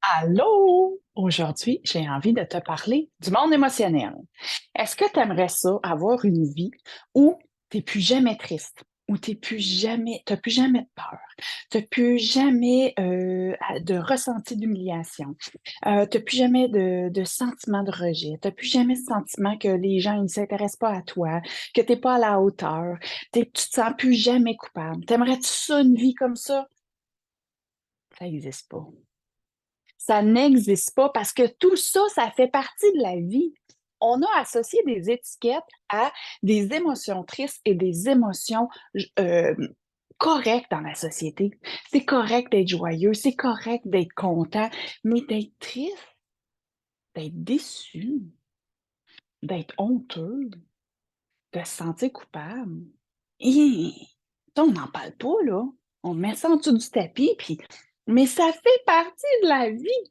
Allô! Aujourd'hui, j'ai envie de te parler du monde émotionnel. Est-ce que tu aimerais ça, avoir une vie où tu n'es plus jamais triste, où t'as plus jamais de peur, tu n'as plus jamais de ressenti d'humiliation, tu n'as plus jamais de sentiment de rejet, tu n'as plus jamais ce sentiment que les gens ne s'intéressent pas à toi, que tu n'es pas à la hauteur, tu te sens plus jamais coupable. T'aimerais-tu ça, une vie comme ça? Ça n'existe pas. Ça n'existe pas parce que tout ça, ça fait partie de la vie. On a associé des étiquettes à des émotions tristes et des émotions euh, correctes dans la société. C'est correct d'être joyeux, c'est correct d'être content, mais d'être triste, d'être déçu, d'être honteux, de se sentir coupable. Et ça, on n'en parle pas, là. On met ça en dessous du tapis, puis... mais ça fait partie de la vie.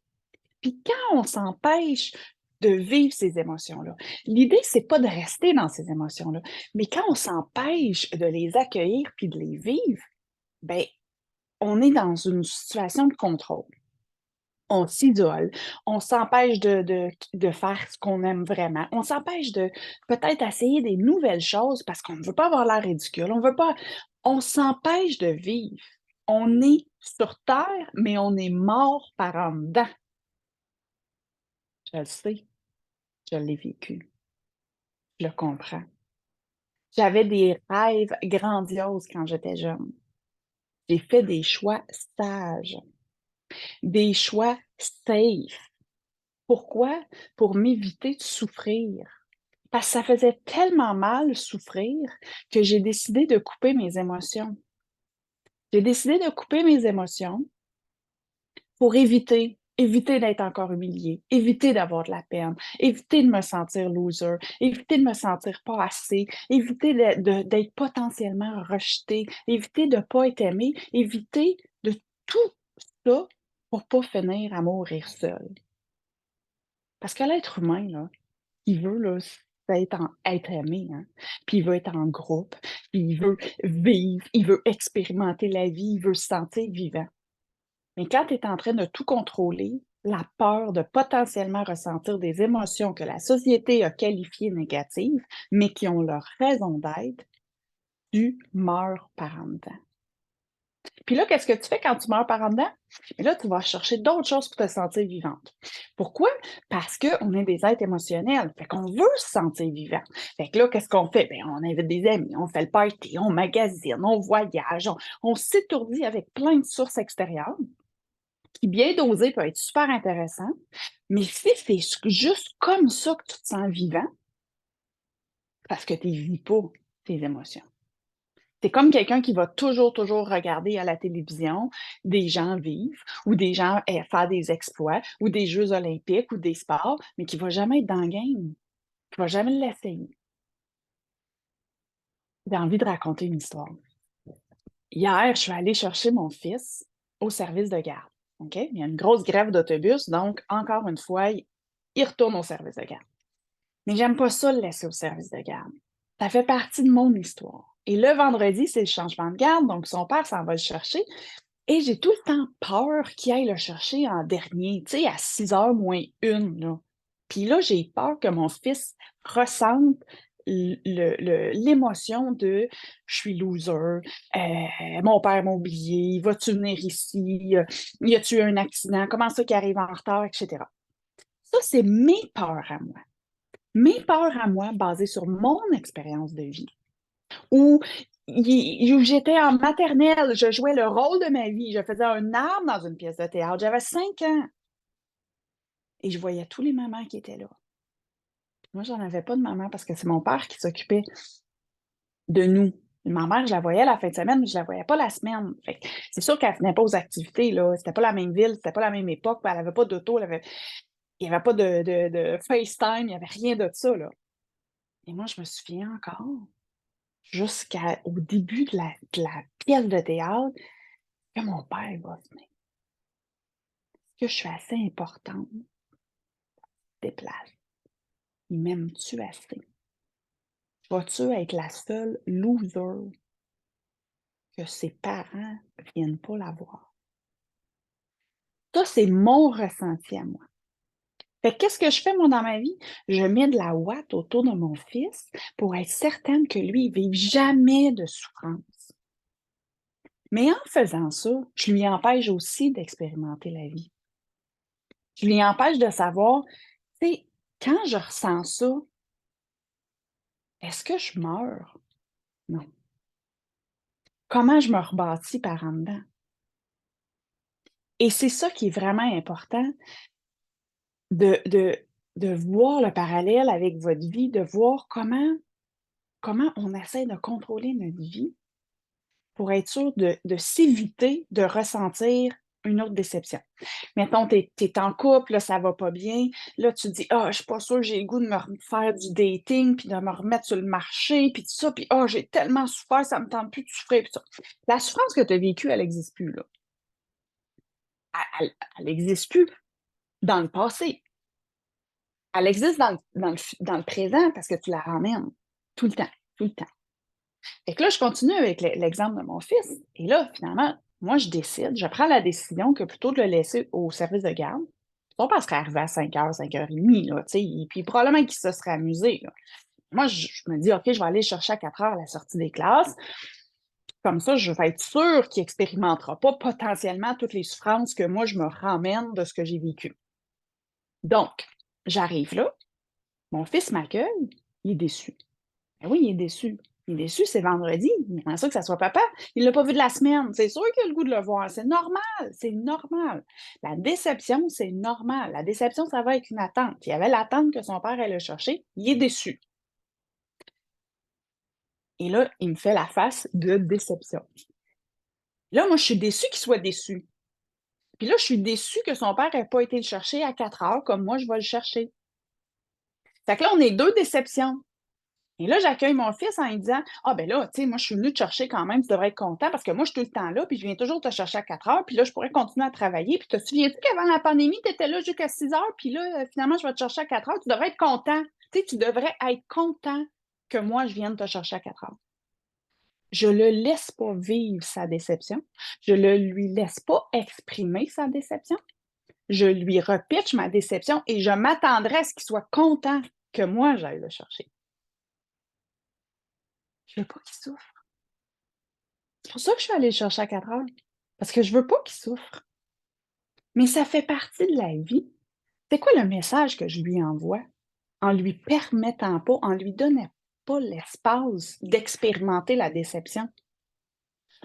Puis quand on s'empêche de vivre ces émotions-là, l'idée, c'est pas de rester dans ces émotions-là, mais quand on s'empêche de les accueillir puis de les vivre, ben, on est dans une situation de contrôle. On s'isole, on s'empêche de faire ce qu'on aime vraiment, on s'empêche de peut-être essayer des nouvelles choses parce qu'on ne veut pas avoir l'air ridicule, on veut pas, on s'empêche de vivre. On est sur Terre, mais on est mort par en dedans. Je le sais. Je l'ai vécu, je le comprends. J'avais des rêves grandioses quand j'étais jeune. J'ai fait des choix sages, des choix safe. Pourquoi? Pour m'éviter de souffrir. Parce que ça faisait tellement mal souffrir que j'ai décidé de couper mes émotions. J'ai décidé de couper mes émotions pour éviter d'être encore humiliée, éviter d'avoir de la peine, éviter de me sentir loser, éviter de me sentir pas assez, éviter d'être potentiellement rejetée, éviter de pas être aimée, éviter de tout ça pour pas finir à mourir seule. Parce que l'être humain, là, il veut, là, c'est être aimé, hein? Puis il veut être en groupe, puis il veut vivre, il veut expérimenter la vie, il veut se sentir vivant. Mais quand tu es en train de tout contrôler, la peur de potentiellement ressentir des émotions que la société a qualifiées négatives, mais qui ont leur raison d'être, tu meurs par en dedans. Puis là, qu'est-ce que tu fais quand tu meurs par en dedans? Et là, tu vas chercher d'autres choses pour te sentir vivante. Pourquoi? Parce qu'on est des êtres émotionnels. Fait qu'on veut se sentir vivant. Fait que là, qu'est-ce qu'on fait? Bien, on invite des amis, on fait le party, on magasine, on voyage, on s'étourdit avec plein de sources extérieures qui, bien dosé, peut être super intéressant. Mais si c'est juste comme ça que tu te sens vivant, parce que tu ne vis pas tes émotions. C'est comme quelqu'un qui va toujours, toujours regarder à la télévision des gens vivre ou des gens faire des exploits ou des Jeux olympiques ou des sports, mais qui ne va jamais être dans le game, qui ne va jamais l'essayer. J'ai envie de raconter une histoire. Hier, je suis allée chercher mon fils au service de garde. OK? Il y a une grosse grève d'autobus, donc encore une fois, il retourne au service de garde. Mais j'aime pas ça le laisser au service de garde. Ça fait partie de mon histoire. Et le vendredi, c'est le changement de garde, donc son père s'en va le chercher. Et j'ai tout le temps peur qu'il aille le chercher en dernier, tu sais, à 6 heures moins une, là. Puis là, j'ai peur que mon fils ressente l'émotion de je suis loser, mon père m'a oublié, vas-tu venir ici, y a-tu eu un accident, comment ça qu'il arrive en retard, etc. Ça, c'est mes peurs à moi. Mes peurs à moi basées sur mon expérience de vie. Où, où j'étais en maternelle, je jouais le rôle de ma vie, je faisais un arbre dans une pièce de théâtre, j'avais 5 ans et je voyais tous les mamans qui étaient là. Moi, j'en avais pas de maman parce que c'est mon père qui s'occupait de nous. Ma mère, je la voyais la fin de semaine, mais je la voyais pas la semaine. Fait que c'est sûr qu'elle venait pas aux activités, là. C'était pas la même ville, c'était pas la même époque, puis elle avait pas d'auto, il y avait pas de FaceTime, il y avait rien de ça, là. Et moi, je me souviens encore, jusqu'au début de la pièce de théâtre, que mon père va venir. Que je suis assez importante, déplace. Il m'aime-tu assez? Vas-tu être la seule loser que ses parents viennent pas la voir? Ça, c'est mon ressenti à moi. Fait que qu'est-ce que je fais, moi, dans ma vie? Je mets de la ouate autour de mon fils pour être certaine que lui, il vive jamais de souffrance. Mais en faisant ça, je lui empêche aussi d'expérimenter la vie. Je lui empêche de savoir, tu sais, quand je ressens ça, est-ce que je meurs? Non. Comment je me rebâtis par en dedans? Et c'est ça qui est vraiment important de de de voir le parallèle avec votre vie, de voir comment on essaie de contrôler notre vie pour être sûr de s'éviter de ressentir une autre déception. Mettons, tu es en couple, là, ça va pas bien, là, tu te dis: «Ah, je suis pas sûre, j'ai le goût de me refaire du dating, puis de me remettre sur le marché, puis tout ça, puis ah, j'ai tellement souffert, ça me tente plus de souffrir», puis ça. La souffrance que tu as vécue, elle existe plus, là. Elle existe plus dans le passé. Elle existe dans le présent parce que tu la ramènes tout le temps, tout le temps. Fait que là, je continue avec l'exemple de mon fils et là, finalement, moi, je décide, je prends la décision que plutôt de le laisser au service de garde, son père serait arrivé à 5 heures, 5h30, là, tu sais, et puis probablement qu'il se serait amusé, là. Moi, je me dis: «OK, je vais aller le chercher à 4 heures à la sortie des classes. Comme ça, je vais être sûre qu'il expérimentera pas potentiellement toutes les souffrances que moi, je me ramène de ce que j'ai vécu». Donc, j'arrive là, mon fils m'accueille, il est déçu. Ben oui, il est déçu. Il est déçu, c'est vendredi, il aimerait ça que ça soit papa. Il l'a pas vu de la semaine. C'est sûr qu'il a le goût de le voir. C'est normal, c'est normal. La déception, c'est normal. La déception, ça va avec une attente. Il y avait l'attente que son père allait le chercher. Il est déçu. Et là, il me fait la face de déception. Là, moi, je suis déçue qu'il soit déçu. Puis là, je suis déçue que son père n'ait pas été le chercher à 4 heures comme moi, je vais le chercher. Fait que là, on est deux déceptions. Et là, j'accueille mon fils en lui disant: «Ah, ben là, tu sais, moi, je suis venue te chercher quand même, tu devrais être content parce que moi, je suis tout le temps là, puis je viens toujours te chercher à 4 heures, puis là, je pourrais continuer à travailler. Puis te souviens-tu qu'avant la pandémie, tu étais là jusqu'à 6 heures, puis là, finalement, je vais te chercher à 4 heures, tu devrais être content. Tu sais, tu devrais être content que moi, je vienne te chercher à 4 heures». Je le laisse pas vivre sa déception. Je le lui laisse pas exprimer sa déception. Je lui repitche ma déception et je m'attendrai à ce qu'il soit content que moi, j'aille le chercher. Je veux pas qu'il souffre. C'est pour ça que je suis allée le chercher à 4 heures, parce que je veux pas qu'il souffre. Mais ça fait partie de la vie. C'est quoi le message que je lui envoie en lui permettant pas, en lui donnant pas l'espace d'expérimenter la déception?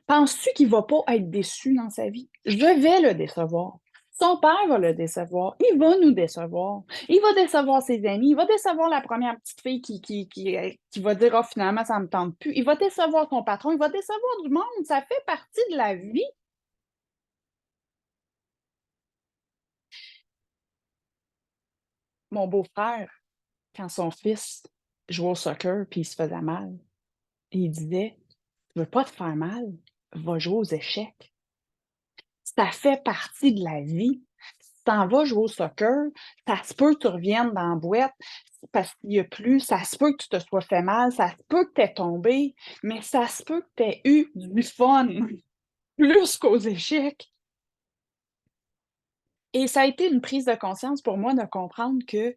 Penses-tu qu'il va pas être déçu dans sa vie? Je vais le décevoir. Son père va le décevoir. Il va nous décevoir. Il va décevoir ses amis. Il va décevoir la première petite fille qui va dire: «Ah, finalement, ça me tente plus». Il va décevoir son patron. Il va décevoir du monde. Ça fait partie de la vie. Mon beau-frère, quand son fils jouait au soccer puis il se faisait mal, il disait: «Tu veux pas te faire mal? Va jouer aux échecs». Ça fait partie de la vie. Si tu t'en vas jouer au soccer, ça se peut que tu reviennes dans la boîte parce qu'il y a plu, ça se peut que tu te sois fait mal, ça se peut que tu aies tombé, mais ça se peut que tu aies eu du fun plus qu'aux échecs. Et ça a été une prise de conscience pour moi de comprendre que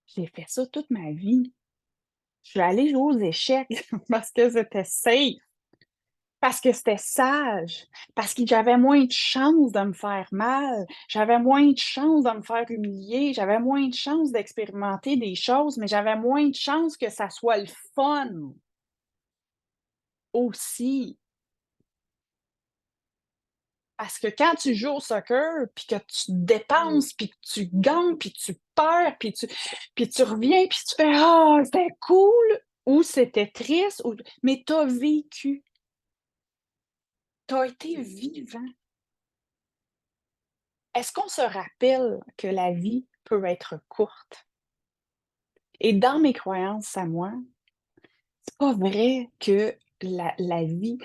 j'ai fait ça toute ma vie. Je suis allée jouer aux échecs parce que c'était safe, parce que c'était sage, parce que j'avais moins de chances de me faire mal, j'avais moins de chances de me faire humilier, j'avais moins de chances d'expérimenter des choses, mais j'avais moins de chances que ça soit le fun aussi. Parce que quand tu joues au soccer, puis que tu dépenses, puis que tu gagnes, puis tu perds, puis tu reviens, puis tu fais: «Ah, c'était cool» ou «C'était triste» ou mais tu as vécu, tu as été vivant. Est-ce qu'on se rappelle que la vie peut être courte? Et dans mes croyances à moi, c'est pas vrai que la vie,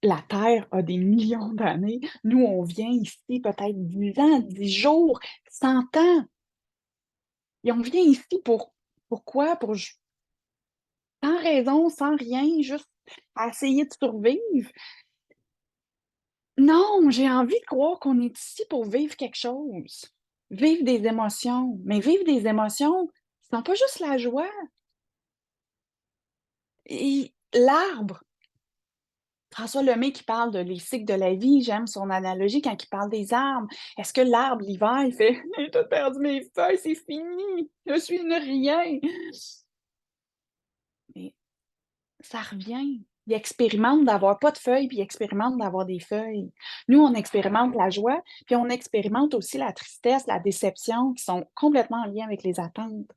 la Terre a des millions d'années. Nous, on vient ici peut-être 10 ans, 10 jours, 100 ans et on vient ici pourquoi? Pour j sans raison, sans rien, juste à essayer de survivre. Non, j'ai envie de croire qu'on est ici pour vivre quelque chose, vivre des émotions. Mais vivre des émotions, ce sont pas juste la joie. Et l'arbre, François Lemay qui parle de les cycles de la vie, j'aime son analogie quand il parle des arbres. Est-ce que l'arbre, l'hiver, il fait: «J'ai tout perdu mes feuilles, c'est fini, je suis une rien». Mais ça revient. Il expérimente d'avoir pas de feuilles, puis il expérimente d'avoir des feuilles. Nous, on expérimente la joie, puis on expérimente aussi la tristesse, la déception, qui sont complètement en lien avec les attentes.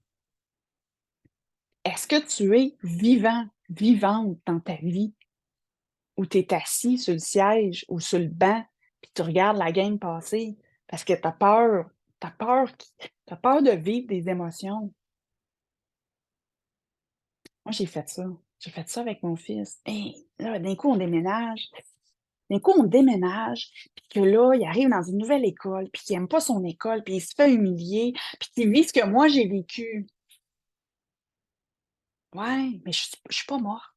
Est-ce que tu es vivant, vivante dans ta vie, où tu es assis sur le siège ou sur le banc, puis tu regardes la game passer parce que tu as peur, tu peur, tu peur de vivre des émotions? Moi, j'ai fait ça. J'ai fait ça avec mon fils. Hey, là, d'un coup, on déménage. D'un coup, on déménage, puis que là, il arrive dans une nouvelle école, puis qu'il aime pas son école, puis il se fait humilier, puis qu'il vit ce que moi j'ai vécu. Ouais, mais je suis pas morte.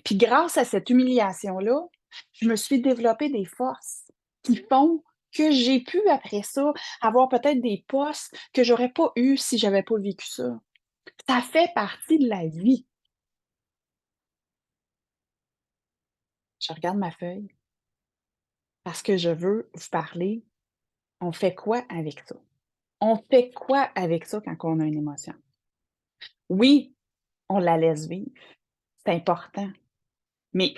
Puis grâce à cette humiliation-là, je me suis développé des forces qui font que j'ai pu, après ça, avoir peut-être des postes que j'aurais pas eu si j'avais pas vécu ça. Ça fait partie de la vie. Je regarde ma feuille parce que je veux vous parler. On fait quoi avec ça? On fait quoi avec ça quand on a une émotion? Oui, on la laisse vivre, c'est important, mais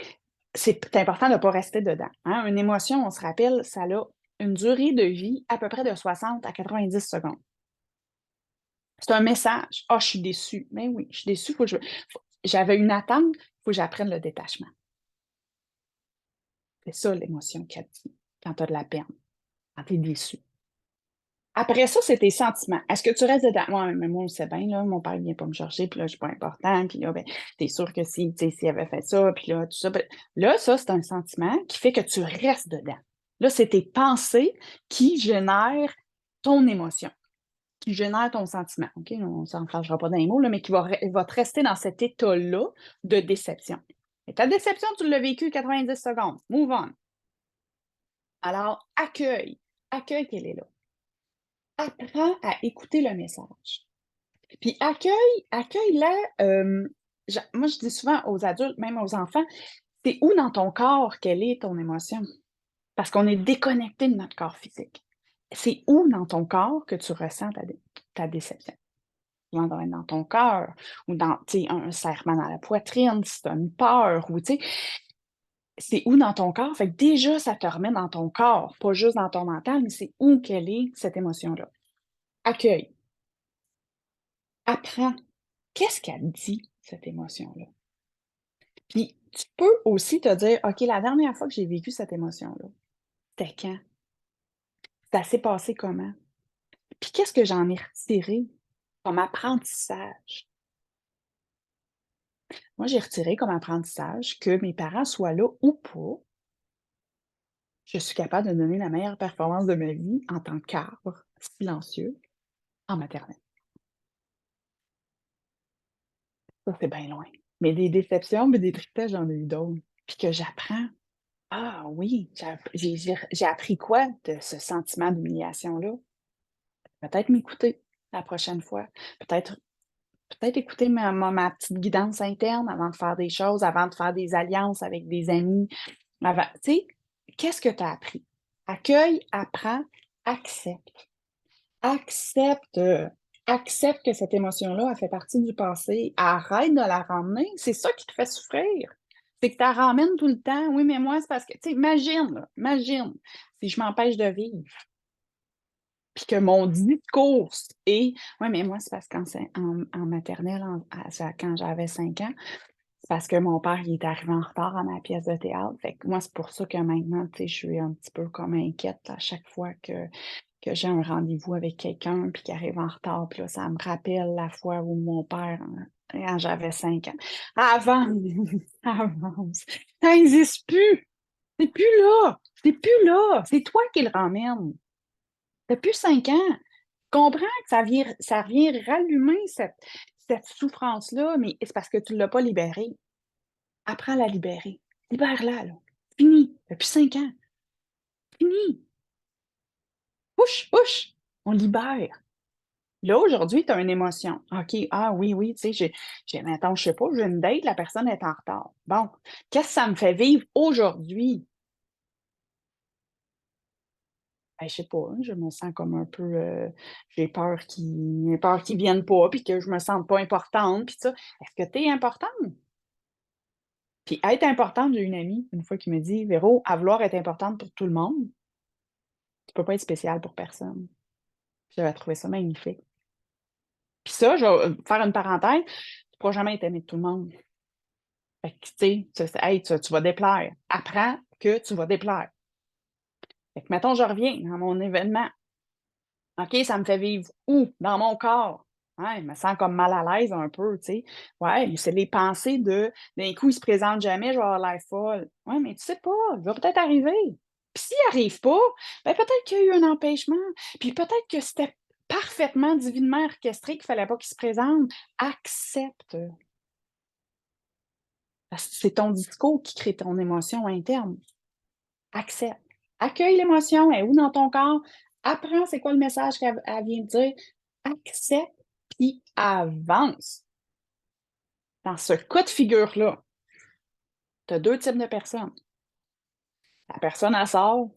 c'est important de ne pas rester dedans, hein. Une émotion, on se rappelle, ça a une durée de vie à peu près de 60 à 90 secondes. C'est un message: «Ah, je suis déçu». Mais oui, je suis déçu, j'avais une attente, il faut que j'apprenne le détachement. C'est ça l'émotion qu'elle dit quand tu as de la peine, quand tu es déçu. Après ça, c'est tes sentiments. Est-ce que tu restes dedans? «Ouais, mais moi, on sait bien, là, mon père, il vient pas me chercher, puis là, je suis pas important, puis là, ben, tu sûr que si, tu sais, s'il avait fait ça, puis là, tout ça», ben, là, ça, c'est un sentiment qui fait que tu restes dedans. Là, c'est tes pensées qui génèrent ton émotion, qui génèrent ton sentiment, OK? On ne s'enfargera pas dans les mots, là, mais qui va te rester dans cet état-là de déception. Et ta déception, tu l'as vécue 90 secondes. Move on. Alors, accueille qu'elle est là. Apprends à écouter le message. Puis accueille-la, moi je dis souvent aux adultes, même aux enfants, c'est où dans ton corps qu'elle est ton émotion? Parce qu'on est déconnecté de notre corps physique. C'est où dans ton corps que tu ressens ta déception? Souvent, ça va être dans ton cœur ou dans, tu sais, un serrement dans la poitrine, si tu as une peur ou, tu sais, c'est où dans ton corps? Fait que déjà, ça te remet dans ton corps, pas juste dans ton mental, mais c'est où qu'elle est, cette émotion-là. Accueille, apprends. Qu'est-ce qu'elle dit, cette émotion-là? Puis tu peux aussi te dire: «OK, la dernière fois que j'ai vécu cette émotion-là, c'était quand? Ça s'est passé comment? Puis qu'est-ce que j'en ai retiré comme apprentissage?» Moi, j'ai retiré comme apprentissage que mes parents soient là ou pas, je suis capable de donner la meilleure performance de ma vie en tant qu'arbre silencieux en maternelle. Ça, c'est bien loin. Mais des déceptions, mais des tristesses, j'en ai eu d'autres. Puis que j'apprends. Ah oui, j'ai appris quoi de ce sentiment d'humiliation-là? Peut-être m'écouter la prochaine fois. Peut-être peut-être écouter ma petite guidance interne avant de faire des choses, avant de faire des alliances avec des amis, avant tu sais, qu'est-ce que tu as appris? Accueille, apprends, accepte. Accepte, accepte que cette émotion-là, elle fait partie du passé. Arrête de la ramener, c'est ça qui te fait souffrir. C'est que tu la ramènes tout le temps. «Oui, mais moi, c'est parce que» tu sais, imagine, là, imagine si je m'empêche de vivre. Puis que mon discours est: «Ouais, mais moi, c'est parce qu'en maternelle, quand j'avais 5 ans, c'est parce que mon père, il est arrivé en retard à ma pièce de théâtre. Fait que moi, c'est pour ça que maintenant, tu sais, je suis un petit peu comme inquiète à chaque fois que j'ai un rendez-vous avec quelqu'un puis qu'il arrive en retard. Puis là, ça me rappelle la fois où mon père, quand j'avais 5 ans. Avance, avance. Ça n'existe plus. C'est plus là. C'est plus là. C'est toi qui le ramène. Depuis 5 ans. Je comprends que ça vient rallumer cette souffrance-là, mais c'est parce que tu ne l'as pas libérée. Apprends à la libérer. Libère-la, là. Fini. Depuis 5 ans. Fini. Push, push. On libère. Là, aujourd'hui, tu as une émotion. OK, ah oui, oui, tu sais, mettons, je sais pas, j'ai une date, la personne est en retard. Bon, qu'est-ce que ça me fait vivre aujourd'hui? Ben, je sais pas, hein, je me sens comme un peu, j'ai peur qu'ils viennent pas, puis que je me sente pas importante, puis ça. Est-ce que tu es importante? Puis être importante, j'ai une amie, une fois qui me dit: «Véro, à vouloir être importante pour tout le monde, tu peux pas être spéciale pour personne». J'avais trouvé ça magnifique. Puis ça, je vais, faire une parenthèse, tu pourras jamais être aimé de tout le monde. Fait que, tu sais, hey, tu vas déplaire. Apprends que tu vas déplaire. Fait que, mettons, je reviens dans mon événement. OK, ça me fait vivre où? Dans mon corps. Ouais, je me sens comme mal à l'aise un peu, tu sais. Ouais, mais c'est les pensées de d'un coup, il se présente jamais, je vais avoir l'air folle. Ouais, mais tu sais pas, il va peut-être arriver. Puis s'il arrive pas, ben peut-être qu'il y a eu un empêchement. Puis peut-être que c'était parfaitement, divinement orchestré qu'il fallait pas qu'il se présente. Accepte. Parce que c'est ton discours qui crée ton émotion interne. Accepte. Accueille l'émotion, elle est où dans ton corps? Apprends c'est quoi le message qu'elle vient de dire. Accepte, puis avance. Dans ce cas de figure-là, tu as 2 types de personnes. La personne, elle sort,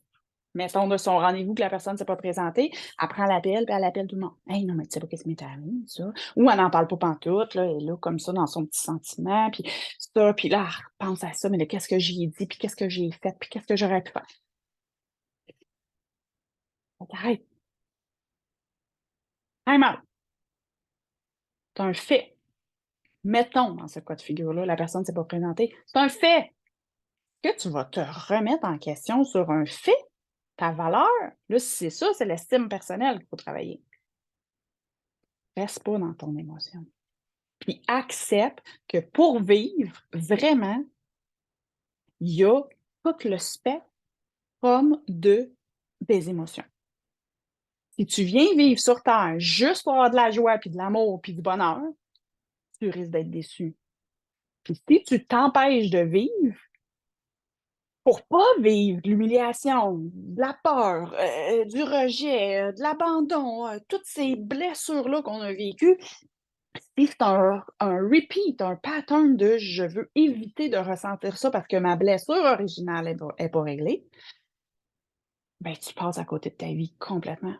mettons de son rendez-vous que la personne ne s'est pas présentée, elle prend l'appel, puis elle appelle tout le monde. «Hey, non, mais tu sais pas qu'est-ce qui m'est arrivé, ça?» Ou elle n'en parle pas pantoute, là, elle est là comme ça dans son petit sentiment, puis ça, puis là, elle repense à ça, mais là, qu'est-ce que j'y ai dit, puis qu'est-ce que j'ai fait, puis qu'est-ce que j'aurais pu faire? Arrête, time out. C'est un fait. Mettons, dans ce cas de figure-là, la personne ne s'est pas présentée. C'est un fait. Que tu vas te remettre en question sur un fait, ta valeur. Là, si c'est ça, c'est l'estime personnelle qu'il faut travailler. Reste pas dans ton émotion. Puis accepte que pour vivre, vraiment, il y a tout le spectre de des émotions. Si tu viens vivre sur Terre juste pour avoir de la joie, puis de l'amour, puis du bonheur, tu risques d'être déçu. Puis si tu t'empêches de vivre, pour pas vivre de l'humiliation, de la peur, du rejet, de l'abandon, toutes ces blessures-là qu'on a vécues, si c'est un repeat, un pattern de «je veux éviter de ressentir ça parce que ma blessure originale est pas réglée», ben tu passes à côté de ta vie complètement.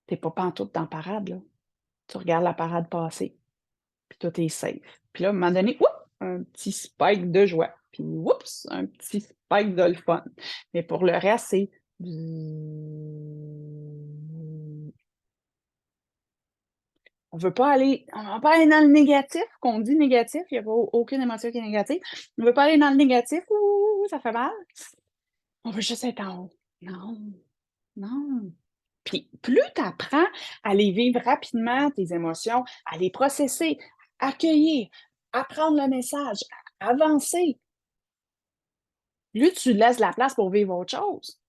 Tu es pas pantoute dans la parade, là. Tu regardes la parade passer, puis tout est safe. Puis là, à un moment donné, oups, un petit spike de joie, puis oups, un petit spike de le fun. Mais pour le reste, c'est on veut pas aller dans le négatif, qu'on dit négatif, il y a pas aucune émotion qui est négative. On veut pas aller dans le négatif, ouh, ça fait mal. On veut juste être en haut. Non, non. Puis plus tu apprends à les vivre rapidement, tes émotions, à les processer, accueillir, apprendre le message, avancer, plus tu laisses la place pour vivre autre chose.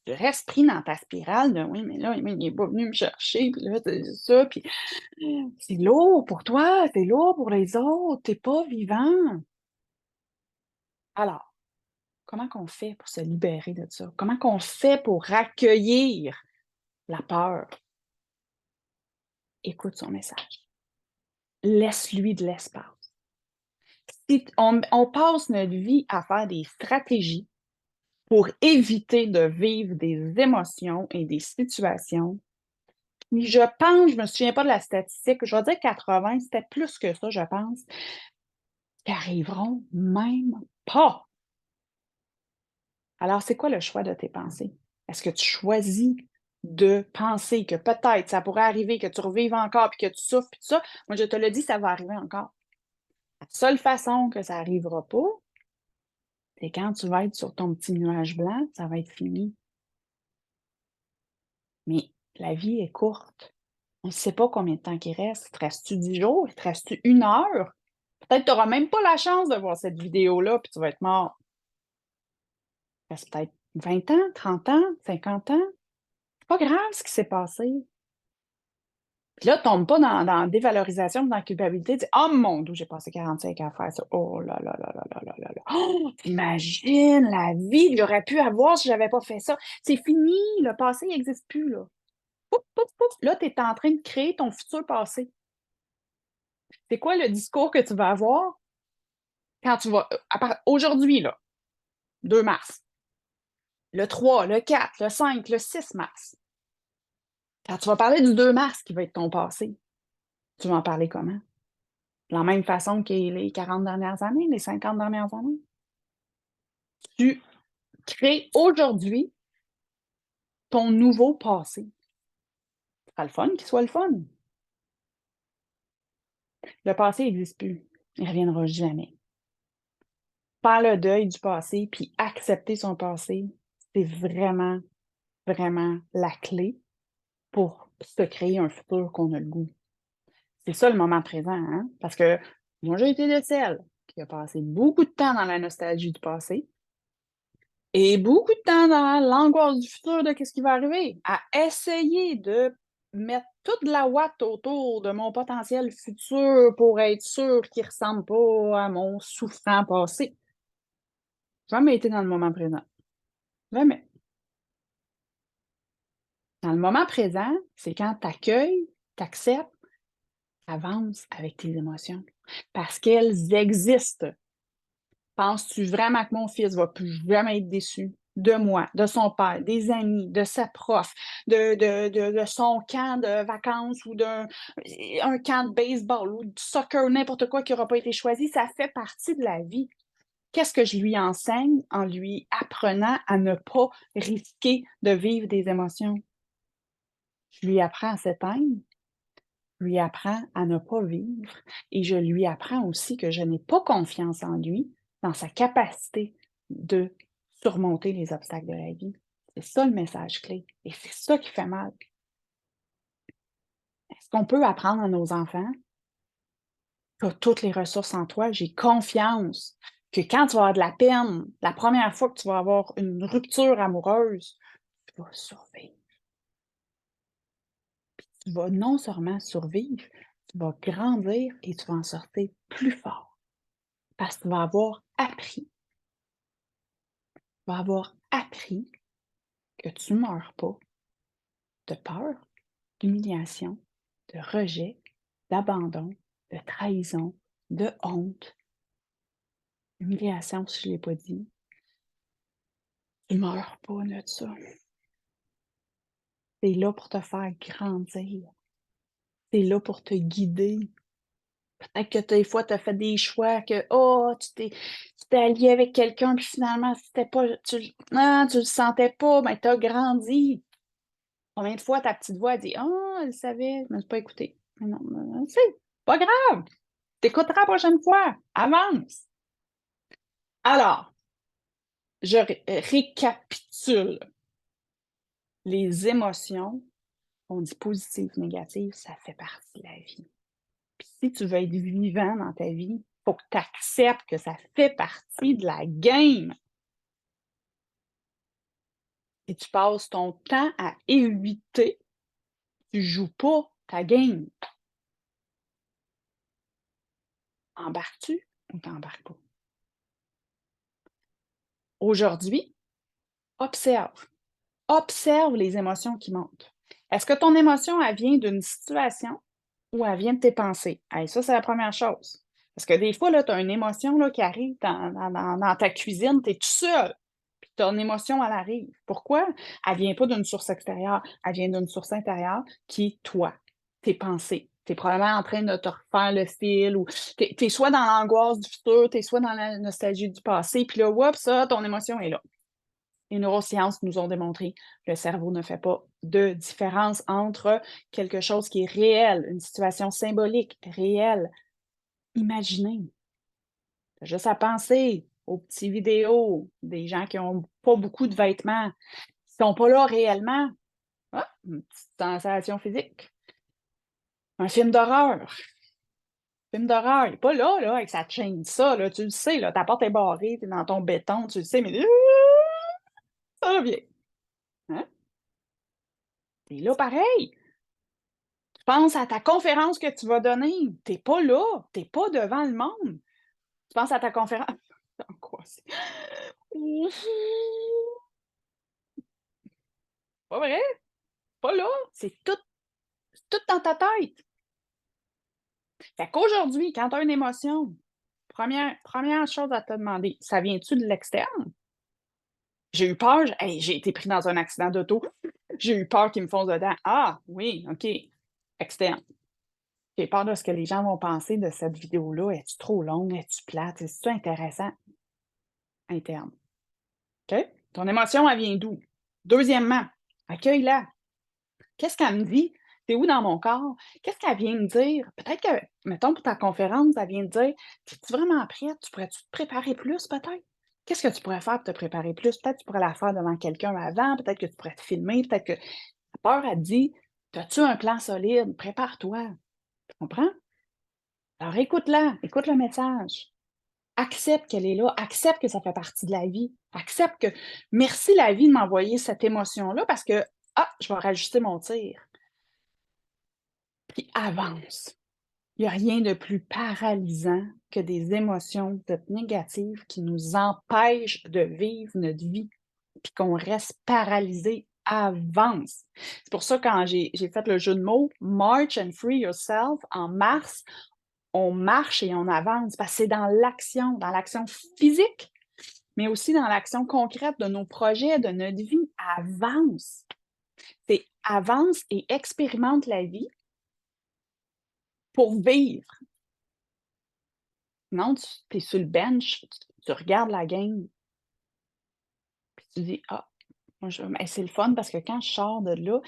Tu restes pris dans ta spirale de «Oui, mais là, il n'est pas venu me chercher, puis là, c'est ça», puis c'est lourd pour toi, c'est lourd pour les autres, tu es pas vivant. Alors, comment qu'on fait pour se libérer de ça? Comment qu'on fait pour accueillir la peur? Écoute son message. Laisse-lui de l'espace. Si on passe notre vie à faire des stratégies pour éviter de vivre des émotions et des situations, puis je me souviens pas de la statistique, je vais dire 80, c'était plus que ça, je pense, qui arriveront même pas. Alors, c'est quoi le choix de tes pensées? Est-ce que tu choisis de penser que peut-être ça pourrait arriver, que tu revives encore, puis que tu souffres, puis tout ça? Moi, je te le dis, ça va arriver encore. La seule façon que ça arrivera pas, c'est quand tu vas être sur ton petit nuage blanc, ça va être fini. Mais la vie est courte. On ne sait pas combien de temps qu'il reste. Il te reste-tu 10 jours? Il te reste-tu 1 heure? Peut-être tu n'auras même pas la chance de voir cette vidéo-là, puis tu vas être mort. Il reste peut-être 20 ans, 30 ans, 50 ans. C'est pas grave ce qui s'est passé. Puis là, tombe pas dans la dévalorisation, dans la culpabilité. Dis, oh mon Dieu, j'ai passé 45 à faire ça. Oh là là là là là là là là. Oh, imagine la vie qu'il aurait pu avoir si j'avais pas fait ça. C'est fini, le passé n'existe plus, là. Pouf, pouf, pouf. Là, tu es en train de créer ton futur passé. C'est quoi le discours que tu vas avoir quand tu vas, aujourd'hui, là, 2 mars, le 3, le 4, le 5, le 6 mars. Quand tu vas parler du 2 mars qui va être ton passé, tu vas en parler comment? De la même façon que les 40 dernières années, les 50 dernières années. Tu crées aujourd'hui ton nouveau passé. Ce sera le fun qu'il soit le fun. Le passé n'existe plus. Il ne reviendra jamais. Faire le deuil du passé puis accepter son passé, c'est vraiment, vraiment la clé pour se créer un futur qu'on a le goût. C'est ça le moment présent, hein? Parce que moi, j'ai été de celle qui a passé beaucoup de temps dans la nostalgie du passé et beaucoup de temps dans l'angoisse du futur de ce qui va arriver, à essayer de mettre toute la ouate autour de mon potentiel futur pour être sûr qu'il ne ressemble pas à mon souffrant passé. Jamais été dans le moment présent. Jamais. Dans le moment présent, c'est quand tu accueilles, tu acceptes, tu avances avec tes émotions. Parce qu'elles existent. Penses-tu vraiment que mon fils va plus jamais être déçu de moi, de son père, des amis, de sa prof, de son camp de vacances ou d'un un camp de baseball ou du soccer, n'importe quoi qui n'aura pas été choisi? Ça fait partie de la vie. Qu'est-ce que je lui enseigne en lui apprenant à ne pas risquer de vivre des émotions? Je lui apprends à s'éteindre, je lui apprends à ne pas vivre et je lui apprends aussi que je n'ai pas confiance en lui, dans sa capacité de surmonter les obstacles de la vie. C'est ça le message clé et c'est ça qui fait mal. Est-ce qu'on peut apprendre à nos enfants? Tu as toutes les ressources en toi, j'ai confiance que quand tu vas avoir de la peine, la première fois que tu vas avoir une rupture amoureuse, tu vas survivre. Tu vas non seulement survivre, tu vas grandir et tu vas en sortir plus fort. Parce que tu vas avoir appris que tu ne meurs pas de peur, d'humiliation, de rejet, d'abandon, de trahison, de honte. Humiliation, si je ne l'ai pas dit. Tu ne meurs pas de ça. C'est là pour te faire grandir. C'est là pour te guider. Peut-être que des fois, tu as fait des choix que, oh, tu t'es allié avec quelqu'un, puis finalement, c'était pas, non, tu le sentais pas, mais tu as grandi. Combien de fois ta petite voix dit, oh, elle savait, je ne me suis pas écoutée. Mais non, c'est pas grave. T'écouteras la prochaine fois. Avance. Alors, je récapitule. Les émotions, on dit positives, négatives, ça fait partie de la vie. Puis si tu veux être vivant dans ta vie, il faut que tu acceptes que ça fait partie de la game. Si tu passes ton temps à éviter, tu ne joues pas ta game. Embarques-tu ou t'embarques pas? Aujourd'hui, observe. Observe les émotions qui montent. Est-ce que ton émotion, elle vient d'une situation ou elle vient de tes pensées? Hey, ça, c'est la première chose. Parce que des fois, tu as une émotion là, qui arrive dans ta cuisine, tu es tout seul, puis ton émotion, elle arrive. Pourquoi? Elle ne vient pas d'une source extérieure, elle vient d'une source intérieure qui est toi, tes pensées. Tu es probablement en train de te refaire le style ou tu es soit dans l'angoisse du futur, tu es soit dans la nostalgie du passé, puis là, oups, ça, ton émotion est là. Les neurosciences nous ont démontré que le cerveau ne fait pas de différence entre quelque chose qui est réel, une situation symbolique, réelle, imaginée. Juste à penser aux petits vidéos des gens qui n'ont pas beaucoup de vêtements, qui ne sont pas là réellement. Ah, une petite sensation physique. Un film d'horreur. Film d'horreur, il n'est pas là, là, avec sa chaîne, ça, là, tu le sais, là, ta porte est barrée, tu es dans ton béton, tu le sais, mais ça revient. Hein? C'est là pareil. Tu penses à ta conférence que tu vas donner. Tu es pas là. Tu es pas devant le monde. Tu penses à ta conférence. C'est angoissé. Pas vrai? Pas là. C'est tout dans ta tête. Fait qu'aujourd'hui, quand tu as une émotion, première chose à te demander, ça vient-tu de l'externe? J'ai eu peur, hey, j'ai été pris dans un accident d'auto. J'ai eu peur qu'ils me foncent dedans. Ah, oui, OK. Externe. J'ai peur de ce que les gens vont penser de cette vidéo-là. Es-tu trop longue? Es-tu plate? Est-ce intéressant? Interne. OK? Ton émotion, elle vient d'où? Deuxièmement, accueille-la. Qu'est-ce qu'elle me dit? C'est où dans mon corps? Qu'est-ce qu'elle vient me dire? Peut-être que, mettons, pour ta conférence, elle vient te dire: «Es-tu vraiment prête? Tu pourrais-tu te préparer plus, peut-être? Qu'est-ce que tu pourrais faire pour te préparer plus? Peut-être que tu pourrais la faire devant quelqu'un avant, peut-être que tu pourrais te filmer, peut-être que» ta peur, elle te dit: «As-tu un plan solide? Prépare-toi». Tu comprends? Alors écoute-la, écoute le message. Accepte qu'elle est là, accepte que ça fait partie de la vie. Accepte que merci la vie de m'envoyer cette émotion-là parce que, ah, je vais rajuster mon tir. Puis avance. Il n'y a rien de plus paralysant que des émotions peut-être négatives qui nous empêchent de vivre notre vie, puis qu'on reste paralysé. Avance. C'est pour ça quand j'ai fait le jeu de mots March and Free Yourself en mars, on marche et on avance parce que c'est dans l'action physique, mais aussi dans l'action concrète de nos projets, de notre vie. Avance. C'est avance et expérimente la vie pour vivre. Non, tu es sur le bench, tu regardes la game, puis tu dis: «Ah, moi je mais c'est le fun parce que quand je sors de là,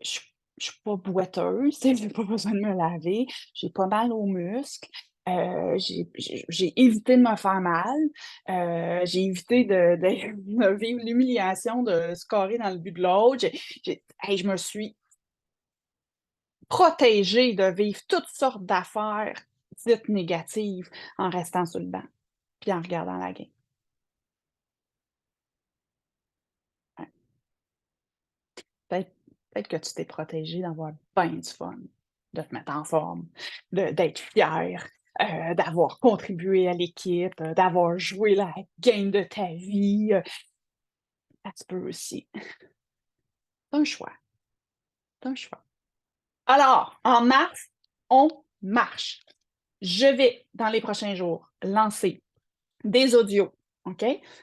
je je suis pas boiteuse, tu sais, j'ai pas besoin de me laver, j'ai pas mal aux muscles, j'ai évité de me faire mal, j'ai évité de de vivre l'humiliation de scorer dans le but de l'autre, hey, je me suis protégée de vivre toutes sortes d'affaires dites négatives en restant sur le banc, puis en regardant la game». Ouais. Peut-être peut-être que tu t'es protégé d'avoir ben du fun, de te mettre en forme, d'être fier, d'avoir contribué à l'équipe, d'avoir joué la game de ta vie, ça se peut aussi. C'est un choix, c'est un choix. Alors, en mars, on marche. Je vais, dans les prochains jours, lancer des audios, OK?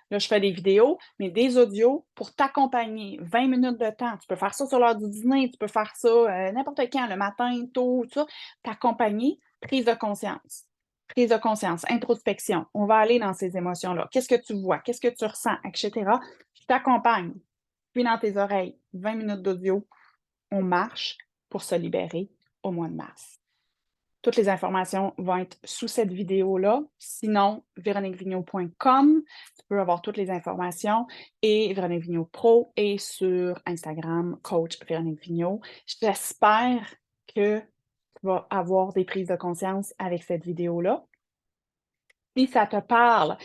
Là, je fais des vidéos, mais des audios pour t'accompagner, 20 minutes de temps. Tu peux faire ça sur l'heure du dîner, tu peux faire ça, n'importe quand, le matin, tôt, tout ça. T'accompagner, prise de conscience. Prise de conscience, introspection. On va aller dans ces émotions-là. Qu'est-ce que tu vois? Qu'est-ce que tu ressens? Et cetera. Je t'accompagne. Puis dans tes oreilles, 20 minutes d'audio, on marche pour se libérer au mois de mars. Toutes les informations vont être sous cette vidéo-là. Sinon, véroniquevigneault.com, tu peux avoir toutes les informations et Véronique Vigneault Pro et sur Instagram, coach Véronique Vigneault. J'espère que tu vas avoir des prises de conscience avec cette vidéo-là. Si ça te parle,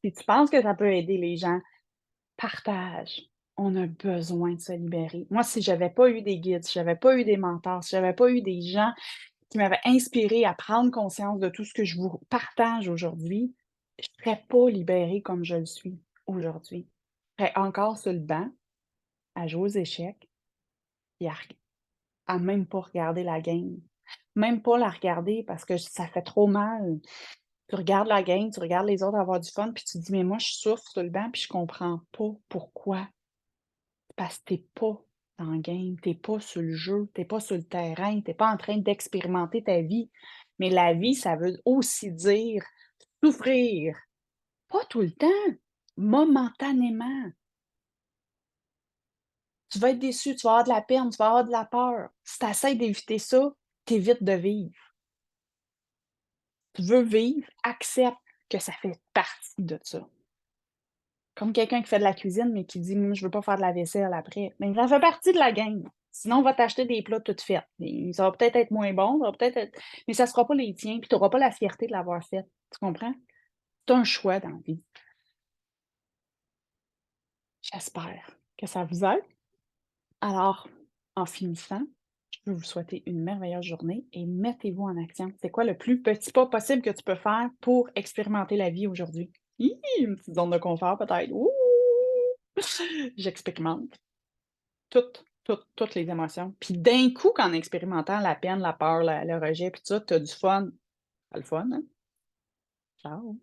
si tu penses que ça peut aider les gens, partage. On a besoin de se libérer. Moi, si j'avais pas eu des guides, si j'avais pas eu des mentors, si j'avais pas eu des gens qui m'avait inspirée à prendre conscience de tout ce que je vous partage aujourd'hui, je ne serais pas libérée comme je le suis aujourd'hui. Je serais encore sur le banc, à jouer aux échecs, et à même pas regarder la game. Même pas la regarder parce que ça fait trop mal. Tu regardes la game, tu regardes les autres avoir du fun, puis tu te dis: «Mais moi, je souffre sur le banc, puis je comprends pas pourquoi». Parce que tu es pas dans le game, tu es pas sur le jeu, tu es pas sur le terrain, tu es pas en train d'expérimenter ta vie. Mais la vie, ça veut aussi dire souffrir. Pas tout le temps, momentanément. Tu vas être déçu, tu vas avoir de la peine, tu vas avoir de la peur. Si tu essaies d'éviter ça, tu évites de vivre. Tu veux vivre, accepte que ça fait partie de ça. Comme quelqu'un qui fait de la cuisine, mais qui dit: «Moi, je veux pas faire de la vaisselle après». Mais ça fait partie de la game. Sinon, on va t'acheter des plats tout faits. Et ça va peut-être être moins bon, ça va peut-être être mais ça sera pas les tiens, puis tu auras pas la fierté de l'avoir fait. Tu comprends? C'est un choix dans la vie. J'espère que ça vous aide. Alors, en finissant, je Je veux vous souhaiter une merveilleuse journée et mettez-vous en action. C'est quoi le plus petit pas possible que tu peux faire pour expérimenter la vie aujourd'hui? Hi! Une petite zone de confort peut-être. Ouh! J'expérimente toutes les émotions. Puis d'un coup, qu'en expérimentant la peine, la peur, le rejet, puis tout ça, tu as du fun. Tu le fun, hein? Ciao.